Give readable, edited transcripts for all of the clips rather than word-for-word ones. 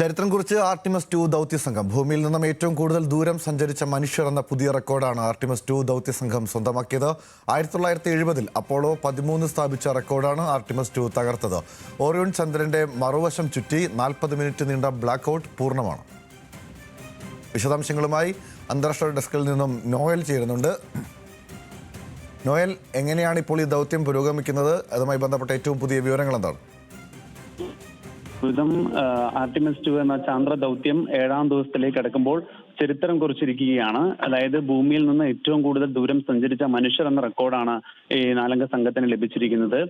ചരിത്രം കുറിച്ച് ആർട്ടിമസ് 2 ദൗത്യസംഘം. ഭൂമിയിൽ നിന്നും ഏറ്റവും കൂടുതൽ ദൂരം സഞ്ചരിച്ച മനുഷ്യർ എന്ന പുതിയ റെക്കോർഡാണ് ആർട്ടിമസ് 2 ദൗത്യസംഘം സ്വന്തമാക്കിയത്. 1970-ൽ അപ്പോളോ 13 സ്ഥാപിച്ച റെക്കോർഡാണ് ആർട്ടിമസ് 2 തകർത്തത്. ഓറിയോൺ ചന്ദ്രന്റെ മറുവശം ചുറ്റി 40 മിനിറ്റ് നീണ്ട ബ്ലാക്ക് ഔട്ട് പൂർണ്ണമാണ്. വിശദാംശങ്ങളുമായി അന്താരാഷ്ട്ര ഡെസ്കിൽ നിന്നും നോയൽ ചേരുന്നുണ്ട്. നോയൽ, എങ്ങനെയാണ് ഇപ്പോൾ ഈ ദൗത്യം പുരോഗമിക്കുന്നത്? അതുമായി ബന്ധപ്പെട്ട ഏറ്റവും പുതിയ വിവരങ്ങൾ എന്താണ്? ആർട്ടിമസ് 2 എന്ന ചാന്ദ്ര ദൗത്യം 7ാം ദിവസത്തിലേക്ക് കടക്കുമ്പോൾ ചരിത്രം കുറിച്ചിരിക്കുകയാണ്. അതായത് ഭൂമിയിൽ നിന്ന് ഏറ്റവും കൂടുതൽ ദൂരം സഞ്ചരിച്ച മനുഷ്യർ എന്ന റെക്കോർഡാണ് ഈ 4 സംഘത്തിന് ലഭിച്ചിരിക്കുന്നത്.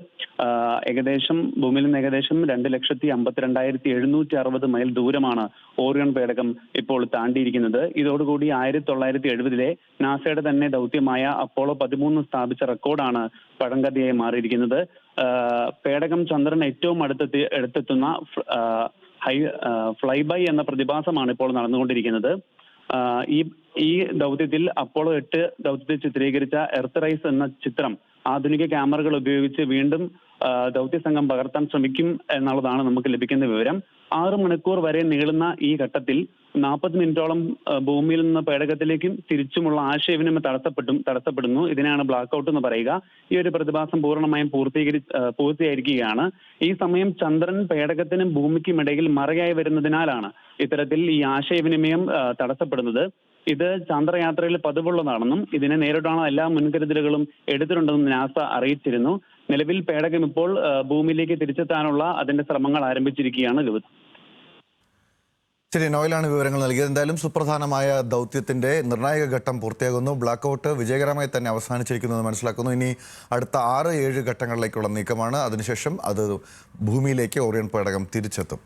ഭൂമിയിൽ നിന്ന് ഏകദേശം 2,52,760 മൈൽ ദൂരമാണ് ഓറിയോൺ പേടകം ഇപ്പോൾ താണ്ടിയിരിക്കുന്നത്. ഇതോടുകൂടി 1970-ലെ നാസയുടെ തന്നെ ദൗത്യമായ അപ്പോളോ 13 സ്ഥാപിച്ച റെക്കോർഡാണ് പഴങ്കഥയായി മാറിയിരിക്കുന്നത്. പേടകം ചന്ദ്രൻ ഏറ്റവും അടുത്തെത്തുന്ന ഫ്ലൈ ബൈ എന്ന പ്രതിഭാസമാണ് ഇപ്പോൾ നടന്നുകൊണ്ടിരിക്കുന്നത്. ഈ ദൗത്യത്തിൽ അപ്പോളോ 8 ദൗത്യത്തിൽ ചിത്രീകരിച്ച എർത്ത് റൈസ് എന്ന ചിത്രം ആധുനിക ക്യാമറകൾ ഉപയോഗിച്ച് വീണ്ടും ദൗത്യസംഘം പകർത്താൻ ശ്രമിക്കും എന്നുള്ളതാണ് നമുക്ക് ലഭിക്കുന്ന വിവരം. 6 മണിക്കൂർ വരെ നീളുന്ന ഈ ഘട്ടത്തിൽ 40 മിനിറ്റോളം ഭൂമിയിൽ നിന്ന് പേടകത്തിലേക്കും തിരിച്ചുമുള്ള ആശയവിനിമയം തടസ്സപ്പെടുന്നു. ഇതിനാണ് ബ്ലാക്ക് ഔട്ട് എന്ന് പറയുക. ഈ ഒരു പ്രതിഭാസം പൂർണ്ണമായും പൂർത്തിയായിരിക്കുകയാണ്. ഈ സമയം ചന്ദ്രൻ പേടകത്തിനും ഭൂമിക്കും ഇടയിൽ മറയായി വരുന്നതിനാലാണ് ഇത്തരത്തിൽ ഈ ആശയവിനിമയം തടസ്സപ്പെടുന്നത്. ഇത് ചന്ദ്രയാത്രയിൽ പതിവുള്ളതാണെന്നും ഇതിനെ നേരിടാനുള്ള എല്ലാ മുൻകരുതലുകളും എടുത്തിട്ടുണ്ടെന്നും നാസ അറിയിച്ചിരുന്നു. നിലവിൽ പേടകം ഇപ്പോൾ ഭൂമിയിലേക്ക് തിരിച്ചെത്താനുള്ള അതിന്റെ ശ്രമങ്ങൾ ആരംഭിച്ചിരിക്കുകയാണ്. ശരി, നോയിലാണ് വിവരങ്ങൾ നൽകിയത്. എന്തായാലും സുപ്രധാനമായ ദൗത്യത്തിന്റെ നിർണായക ഘട്ടം പൂർത്തിയാകുന്നു. ബ്ലാക്ക് ഔട്ട് വിജയകരമായി തന്നെ അവസാനിച്ചിരിക്കുന്നു എന്ന് മനസ്സിലാക്കുന്നു. ഇനി അടുത്ത 6-7 ഘട്ടങ്ങളിലേക്കുള്ള നീക്കമാണ്. അതിനുശേഷം അത് ഭൂമിയിലേക്ക് ഓറിയൺ പേടകം തിരിച്ചെത്തും.